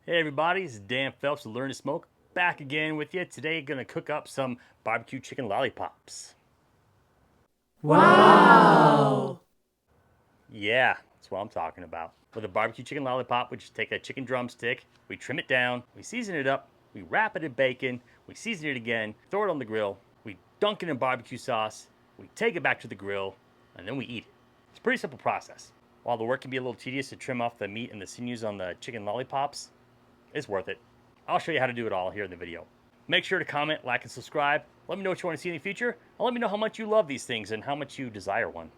Hey everybody, this is Dan Phelps of Learn to Smoke, back again with you. Today gonna cook up some barbecue chicken lollipops. Wow! Yeah, that's what I'm talking about. With a barbecue chicken lollipop, we just take a chicken drumstick, we trim it down, we season it up, we wrap it in bacon, we season it again, throw it on the grill, we dunk it in barbecue sauce, we take it back to the grill, and then we eat it. It's a pretty simple process. While the work can be a little tedious to trim off the meat and the sinews on the chicken lollipops, it's worth it. I'll show you how to do it all here in the video. Make sure to comment, like, and subscribe. Let me know what you want to see in the future, and let me know how much you love these things and how much you desire one.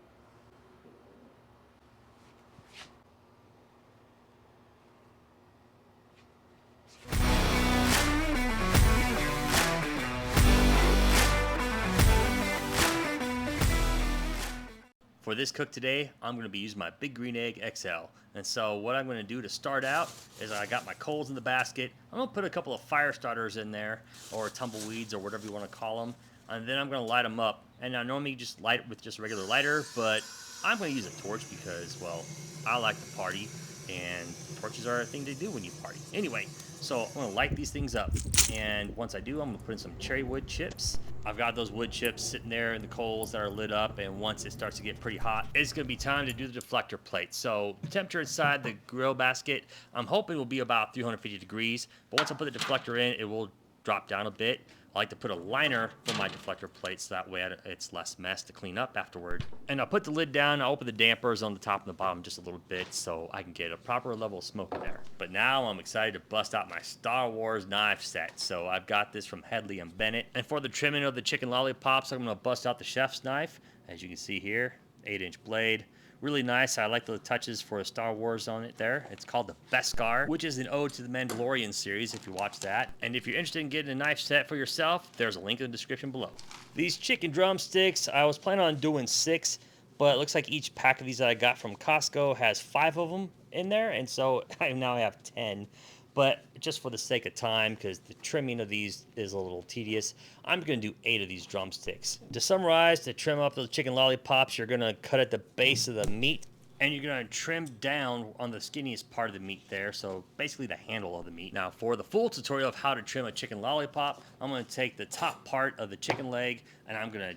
For this cook today, I'm going to be using my Big Green Egg XL. And so what I'm going to do to start out is I got my coals in the basket. I'm going to put a couple of fire starters in there, or tumbleweeds, or whatever you want to call them. And then I'm going to light them up. And I normally just light it with just a regular lighter, but I'm going to use a torch because, well, I like to party, and torches are a thing to do when you party. Anyway, so I'm going to light these things up. And once I do, I'm going to put in some cherry wood chips. I've got those wood chips sitting there in the coals that are lit up, and once it starts to get pretty hot, it's going to be time to do the deflector plate. So the temperature inside the grill basket, I'm hoping will be about 350 degrees, but once I put the deflector in, it will drop down a bit. I like to put a liner for my deflector plate so that way it's less mess to clean up afterward. And I'll put the lid down, I'll open the dampers on the top and the bottom just a little bit so I can get a proper level of smoke in there. But now I'm excited to bust out my Star Wars knife set. So I've got this from Headley & Bennett. And for the trimming of the chicken lollipops, I'm going to bust out the chef's knife. As you can see here, 8-inch blade. Really nice. I like the touches for Star Wars on it there. It's called the Beskar, which is an ode to the Mandalorian series if you watch that. And if you're interested in getting a knife set for yourself, there's a link in the description below. These chicken drumsticks, I was planning on doing 6, but it looks like each pack of these that I got from Costco has 5 of them in there, and so I now have 10. But just for the sake of time, because the trimming of these is a little tedious, I'm going to do 8 of these drumsticks. To summarize, to trim up the chicken lollipops, you're going to cut at the base of the meat, and you're going to trim down on the skinniest part of the meat there, so basically the handle of the meat. Now, for the full tutorial of how to trim a chicken lollipop, I'm going to take the top part of the chicken leg, and I'm going to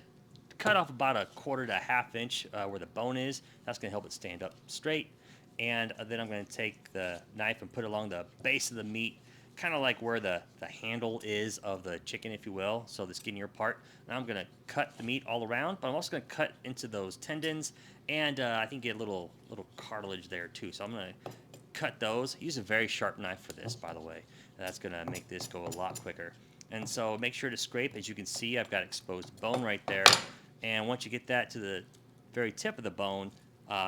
cut off about a 1/4 to 1/2 inch where the bone is. That's going to help it stand up straight. And then I'm going to take the knife and put it along the base of the meat, kind of like where the handle is of the chicken, if you will, so the skinnier part. Now I'm going to cut the meat all around, but I'm also going to cut into those tendons, and I think get a little cartilage there too. So I'm going to cut those. Use a very sharp knife for this, by the way. That's going to make this go a lot quicker. And so make sure to scrape. As you can see, I've got exposed bone right there. And once you get that to the very tip of the bone,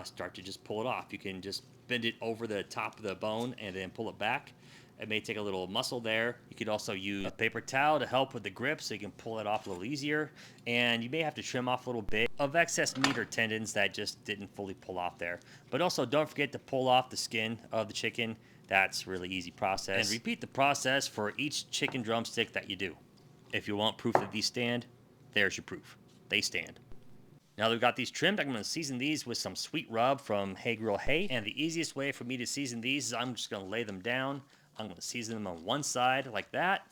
start to just pull it off. You can just bend it over the top of the bone and then pull it back. It may take a little muscle there. You could also use a paper towel to help with the grip so you can pull it off a little easier. And you may have to trim off a little bit of excess meat or tendons that just didn't fully pull off there. But also don't forget to pull off the skin of the chicken. That's a really easy process. And repeat the process for each chicken drumstick that you do. If you want proof that these stand, there's your proof. They stand. Now that we've got these trimmed, I'm going to season these with some sweet rub from Hey Grill Hey. And the easiest way for me to season these is I'm just going to lay them down. I'm going to season them on one side like that.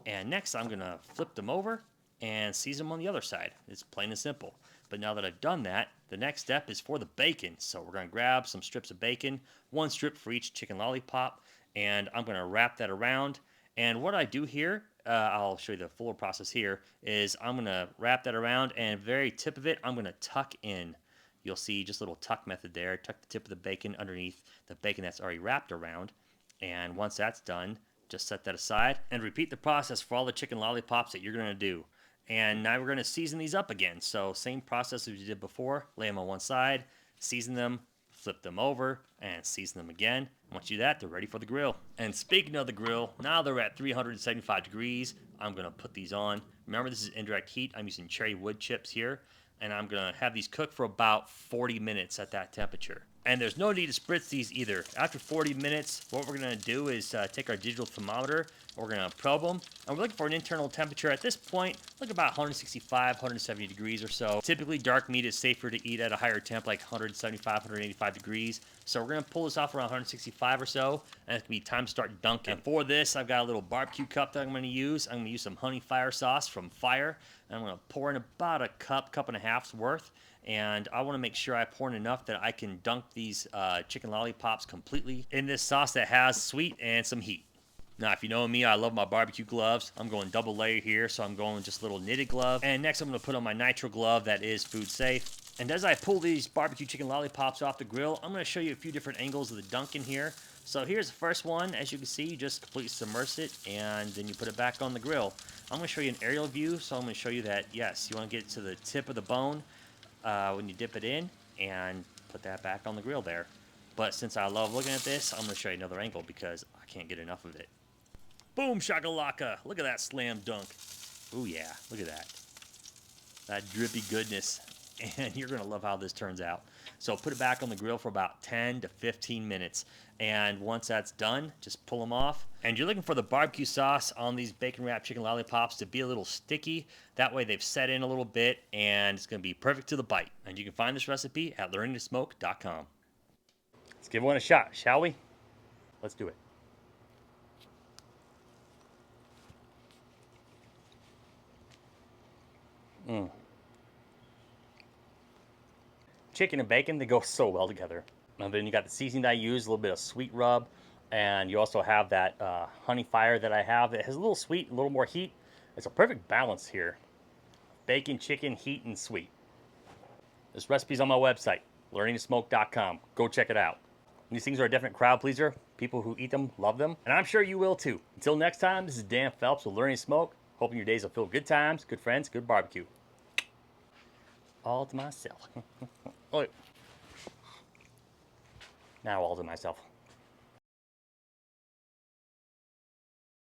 And next I'm going to flip them over and season them on the other side. It's plain and simple. But now that I've done that, the next step is for the bacon. So we're going to grab some strips of bacon, 1 strip for each chicken lollipop. And I'm going to wrap that around. And what I do here, I'll show you the fuller process here, is I'm going to wrap that around, and very tip of it, I'm going to tuck in. You'll see just a little tuck method there. Tuck the tip of the bacon underneath the bacon that's already wrapped around. And once that's done, just set that aside and repeat the process for all the chicken lollipops that you're going to do. And now we're going to season these up again. So same process as we did before. Lay them on one side, season them, flip them over, and season them again. Once you do that, they're ready for the grill. And speaking of the grill, now they're at 375 degrees. I'm going to put these on. Remember, this is indirect heat. I'm using cherry wood chips here. And I'm going to have these cook for about 40 minutes at that temperature. And there's no need to spritz these either. After 40 minutes, what we're going to do is take our digital thermometer. We're going to probe them. And we're looking for an internal temperature. At this point, look about 165, 170 degrees or so. Typically, dark meat is safer to eat at a higher temp, like 175, 185 degrees. So we're gonna pull this off around 165 or so, and it's gonna be time to start dunking. And for this, I've got a little barbecue cup that I'm gonna use. I'm gonna use some honey fire sauce from Fire, and I'm gonna pour in about a cup and a half's worth. And I want to make sure I pour in enough that I can dunk these chicken lollipops completely in this sauce that has sweet and some heat. Now, if you know me, I love my barbecue gloves. I'm going double layer here, so I'm going just a little knitted glove. And next, I'm going to put on my nitro glove that is food safe. And as I pull these barbecue chicken lollipops off the grill, I'm going to show you a few different angles of the dunk in here. So here's the first one. As you can see, you just completely submerge it, and then you put it back on the grill. I'm going to show you an aerial view, so I'm going to show you that, yes, you want to get to the tip of the bone when you dip it in, and put that back on the grill there. But since I love looking at this, I'm going to show you another angle because I can't get enough of it. Boom shakalaka. Look at that slam dunk. Oh yeah, look at that. That drippy goodness. And you're going to love how this turns out. So put it back on the grill for about 10 to 15 minutes. And once that's done, just pull them off. And you're looking for the barbecue sauce on these bacon wrapped chicken lollipops to be a little sticky. That way they've set in a little bit, and it's going to be perfect to the bite. And you can find this recipe at learningtosmoke.com. Let's give one a shot, shall we? Let's do it. Chicken and bacon, they go so well together. And then you got the seasoning that I use, a little bit of sweet rub, and you also have that honey fire that I have that has a little sweet, a little more heat. It's a perfect balance here. Bacon, chicken, heat, and sweet. This recipe's on my website, learningtosmoke.com. Go check it out. These things are a definite crowd pleaser. People who eat them love them, and I'm sure you will too. Until next time, this is Dan Phelps with Learning to Smoke. Hoping your days will fill good times, good friends, good barbecue. All to myself. Oh, now all to myself.